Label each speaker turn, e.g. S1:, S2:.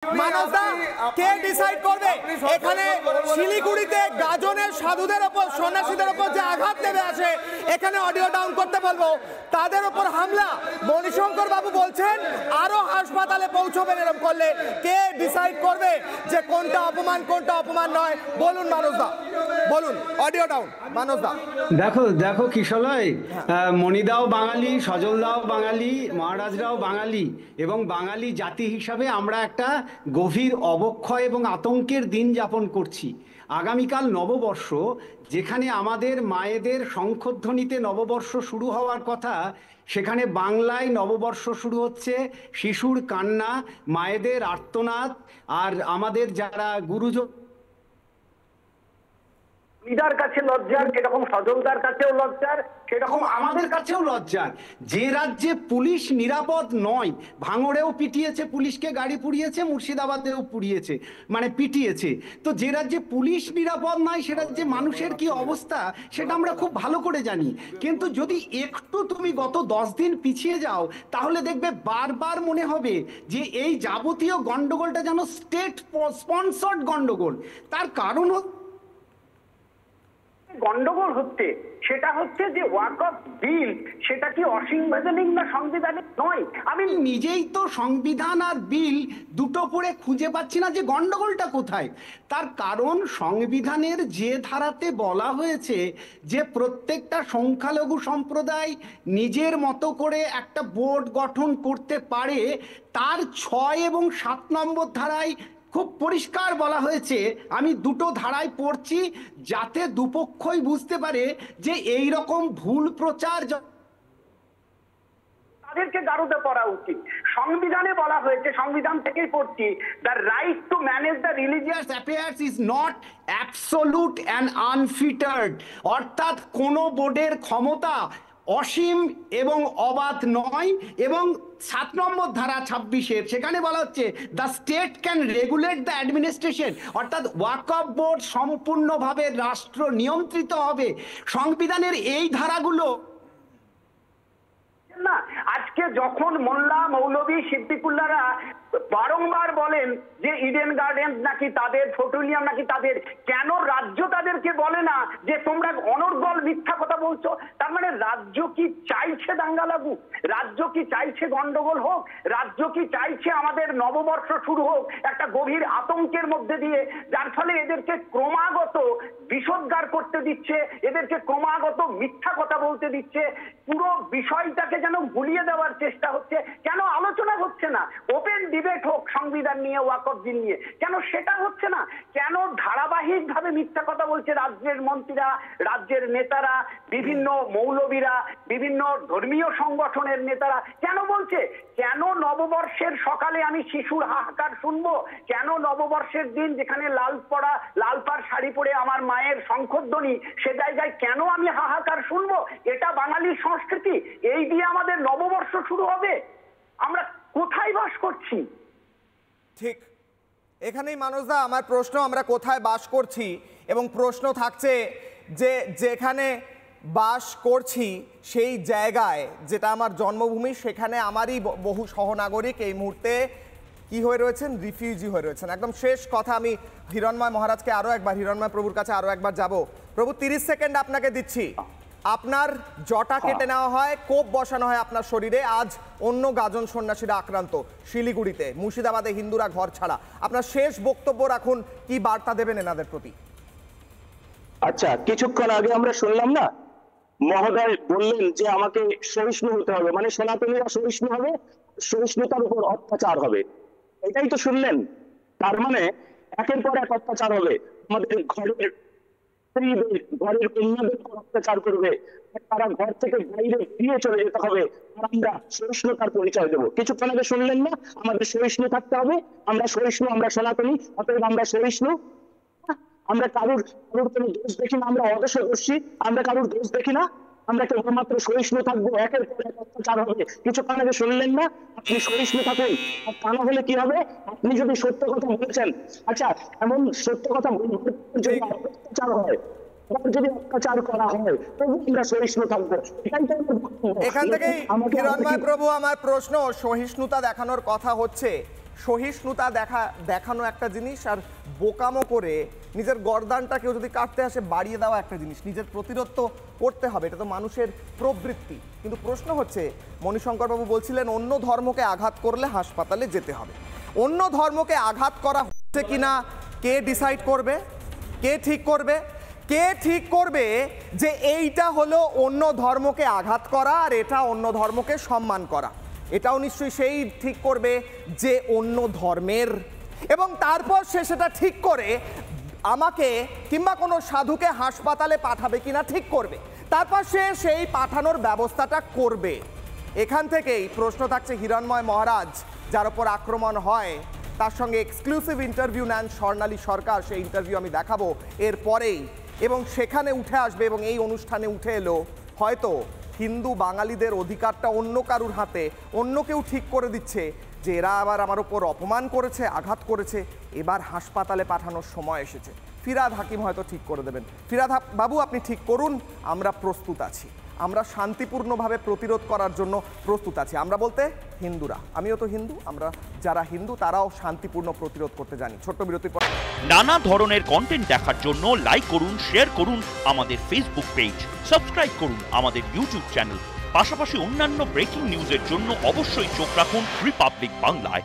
S1: মানসদা কে decide করবে এখানে শিলিগুড়িতে গাজনের সাধুদের উপর সন্ন্যাসীদের উপর যে আঘাত নেমে আসে, এখানে অডিও ডাউন করতে বলবো, তাদের উপর হামলা মণিশঙ্কর বাবু বলছেন আরো হাসপাতালে পৌঁছবেন এরকম করলে। কে ডিসাইড করবে যে কোনটা অপমান নয়? বলুন মানসদা, বলুন। অডিও ডাউন মানসদা।
S2: দেখো কিশলয়, মণিদাও বাঙালি, সজলদাও বাঙালি, মহারাজরাও বাঙালি, এবং বাঙালি জাতি হিসাবে আমরা একটা গভীর অবক্ষয় এবং আতঙ্কের দিন যাপন করছি। আগামীকাল নববর্ষ, যেখানে আমাদের মায়েদের শঙ্খধ্বনিতে নববর্ষ শুরু হওয়ার কথা, সেখানে বাংলায় নববর্ষ শুরু হচ্ছে শিশুর কান্না, মায়েদের আর্তনাদ, আর আমাদের যারা গুরুজন
S3: লিডার কাছে লজ্জার, সেরকম সজলদার কাছেও লজ্জার,
S2: সেরকম আমাদের কাছেও লজ্জার। যে রাজ্যে পুলিশ নিরাপদ নয়, ভাঙড়েও পিটিয়েছে পুলিশকে, গাড়ি পুড়িয়েছে, মুর্শিদাবাদেও পুড়িয়েছে, মানে পিটিয়েছে, তো যে রাজ্যে পুলিশ নিরাপদ নয় সে রাজ্যে মানুষের কি অবস্থা সেটা আমরা খুব ভালো করে জানি। কিন্তু যদি একটু তুমি গত 10 দিন পিছিয়ে যাও, তাহলে দেখবে বারবার মনে হবে যে এই যাবতীয় গন্ডগোলটা যেন স্টেট স্পন্সর্ড গন্ডগোল। তার কারণ
S3: গন্ডগোল হচ্ছে, সেটা হচ্ছে যে ওয়াকফ বিল, সেটা কি অসাংবিধানিক না সাংবিধানিক নয়?
S2: আমি নিজেই তো সংবিধান আর বিল দুটো পড়ে খুঁজে পাচ্ছি না যে গন্ডগোলটা কোথায়। তার কারণ সংবিধানের যে ধারাতে বলা হয়েছে যে প্রত্যেকটা সংখ্যালঘু সম্প্রদায় নিজের মতো করে একটা বোর্ড গঠন করতে পারে, তার 6 এবং 7 নম্বর ধারায় খুব পরিষ্কার বলা হয়েছে। আমি দুটো ধারায় পড়ছি যাতে দুপক্ষই বুঝতে পারে যে এই রকম ভুল প্রচার
S3: তাদেরকে গারদে পড়া উচিত। সংবিধানে বলা হয়েছে, সংবিধান থেকেই পড়ছি, the right to manage the religious
S2: affairs is not absolute and unfettered, অর্থাৎ কোনো বোর্ডের ক্ষমতা অসীম এবং অবাধ নয়। এবং 7 নম্বর ধারা 26-এর সেখানে বলা হচ্ছে the state can regulate the administration, অর্থাৎ ওয়াকফ বোর্ড সম্পূর্ণভাবে রাষ্ট্র নিয়ন্ত্রিত হবে। সংবিধানের এই ধারাগুলো
S3: না। আজকে যখন মোল্লা মৌলভী সিদ্দিকুল্লাহরা বারংবার বলেন যে ইডেন গার্ডেন্স নাকি তাদের, পেট্রোলিয়াম নাকি তাদের, কেন রাজ্য তাদেরকে বলে না যে তোমরা অনর্গল মিথ্যা কথা বলছো? তার মানে রাজ্য কি চাইছে দাঙ্গা লাগুক? রাজ্য কি চাইছে গন্ডগোল হোক? রাজ্য কি চাইছে আমাদের নববর্ষ শুরু হোক একটা গভীর আতঙ্কের মধ্যে দিয়ে, যার ফলে এদেরকে ক্রমাগত বিষোদ্গার করতে দিচ্ছে, এদেরকে ক্রমাগত মিথ্যা কথা বলতে দিচ্ছে, পুরো বিষয়টাকে যেন ভুলিয়ে দেওয়ার চেষ্টা হচ্ছে? কেন আলোচনা হচ্ছে না? ওপেন ডিবেট হোক সংবিধান নিয়ে, ওয়াকফ বিল নিয়ে, কেন সেটা হচ্ছে না? কেন ধারাবাহিক ভাবে মিথ্যা কথা বলছে রাজ্যের মন্ত্রীরা, রাজ্যের নেতারা, বিভিন্ন মৌলবীরা, বিভিন্ন ধর্মীয় সংগঠনের নেতারা? কেন বলছে? কেন নববর্ষের সকালে আমি শিশুর হাহাকার শুনবো? কেন নববর্ষের দিন যেখানে লাল পাড় শাড়ি পরে আমার মায়ের শঙ্খধ্বনি, সে জায়গায় কেন আমি হাহাকার শুনবো? এটা বাঙালির সংস্কৃতি, এই দিয়ে আমাদের নববর্ষ শুরু হবে? আমরা কোথায় বাস করছি?
S1: ঠিক এখানেই মানসদা আমার প্রশ্ন, আমরা কোথায় বাস করছি, এবং প্রশ্ন থাকছে যে যেখানে বাস করছি সেই জায়গায়, যেটা আমার জন্মভূমি, সেখানে আমারই বহু সহনাগরিক এই মুহূর্তে কি হয়ে রয়েছেন, রিফিউজি হয়ে রয়েছেন। একদম শেষ কথা, আমি হিরণময় মহারাজকে আরও একবার, হিরণময় প্রভুর কাছে আরও একবার যাব। প্রভু 30 সেকেন্ড আপনাকে দিচ্ছি। আপনার জটা কেটে নেওয়া হয়, কোপ বসানো হয় আপনার শরীরে, আজ অন্য গাজন সন্ন্যাসীরা আক্রান্ত শিলিগুড়িতে, মুর্শিদাবাদে হিন্দুরা ঘর ছাড়া। আপনার শেষ বক্তব্য রাখুন, কি বার্তা দেবেন এনাদের প্রতি?
S4: আচ্ছা, কিছুক্ষণ আগে আমরা শুনলাম না, মহোদয় বললেন যে আমাকে সহিষ্ণু হতে হবে, মানে সনাতনীরা সহিষ্ণু হবে, সহিষ্ণুতার উপর অত্যাচার হবে, এটাই তো শুনলেন। তার মানে একের পর এক অত্যাচার হবে, আমাদের ঘরের ঘরের কন্যাদের অত্যাচার করবে, তারা ঘর থেকে বাইরে ফিরে চলে যেতে হবে, আমরা সহিষ্ণুতার পরিচয় দেবো। কিছুক্ষণ আগে শুনলেন না, আমাদের সহিষ্ণু থাকতে হবে, আমরা সহিষ্ণু, আমরা সনাতনী, অতএব আমরা সহিষ্ণু। আমরা কারুর কোনো দোষ দেখি না, আমরা অদোষী, আমরা কারুর দোষ দেখি না, আমরা কেবলমাত্র সহিষ্ণু থাকবো, একের পর এক অত্যাচার হবে। কিছুক্ষণ আগে শুনলেন না, আপনি সহিষ্ণু থাকুন, আর তা না হলে কি হবে? আপনি যদি সত্য কথা বলছেন, আচ্ছা এমন সত্য কথা যদি অত্যাচার হয়, যদি অত্যাচার করা হয়, তবু আমরা সহিষ্ণু থাকবো।
S1: এখান থেকেই হিরণময় প্রভু, আমার প্রশ্ন, সহিষ্ণুতা দেখানোর কথা হচ্ছে, সহিষ্ণুতা দেখানো একটা জিনিস, আর বোকামো করে নিজের গর্দানটা কেউ যদি কাটতে আসে বাড়িয়ে দেওয়া একটা জিনিস। নিজের প্রতিরোধ তো করতে হবে, এটা তো মানুষের প্রবৃত্তি। কিন্তু প্রশ্ন হচ্ছে, মণিশঙ্করবাবু বলছিলেন অন্য ধর্মকে আঘাত করলে হাসপাতালে যেতে হবে। অন্য ধর্মকে আঘাত করা হচ্ছে কিনা কে ডিসাইড করবে? কে ঠিক করবে? কে ঠিক করবে যে এইটা হলো অন্য ধর্মকে আঘাত করা আর এটা অন্য ধর্মকে সম্মান করা? এটাও নিশ্চয়ই সেই ঠিক করবে যে অন্য ধর্মের, এবং তারপর সে সেটা ঠিক করে আমাকে কিংবা কোনো সাধুকে হাসপাতালে পাঠাবে কিনা ঠিক করবে, তারপর সে সেই পাঠানোর ব্যবস্থাটা করবে। এখান থেকেই প্রশ্ন থাকছে, হিরণময় মহারাজ যার ওপর আক্রমণ হয় তার সঙ্গে এক্সক্লুসিভ ইন্টারভিউ নেন স্বর্ণালী সরকার, সেই ইন্টারভিউ আমি দেখাবো এরপরেই, এবং সেখানে উঠে আসবে এবং এই অনুষ্ঠানে উঠে এলো হয়তো হিন্দু বাঙালিদের অধিকারটা অন্য কারুর হাতে, অন্য কেউ ঠিক করে দিচ্ছে যে এরা আবার আমার ওপর অপমান করেছে, আঘাত করেছে, এবার হাসপাতালে পাঠানোর সময় এসেছে। ফিরহাদ হাকিম হয়তো ঠিক করে দেবেন। ফিরহাদ বাবু, আপনি ঠিক করুন, আমরা প্রস্তুত আছি, আমরা শান্তিপূর্ণভাবে প্রতিরোধ করার জন্য প্রস্তুত আছি। আমরা বলতে হিন্দুরা, আমিও তো হিন্দু, আমরা যারা হিন্দু তারাও শান্তিপূর্ণ প্রতিরোধ করতে জানি। ছোট্ট বিরতির পর
S5: নানা ধরনের কন্টেন্ট দেখার জন্য লাইক করুন, শেয়ার করুন আমাদের ফেসবুক পেজ, সাবস্ক্রাইব করুন আমাদের ইউটিউব চ্যানেল। পাশাপাশি অন্যান্য ব্রেকিং নিউজের জন্য অবশ্যই চোখ রাখুন রিপাবলিক বাংলায়।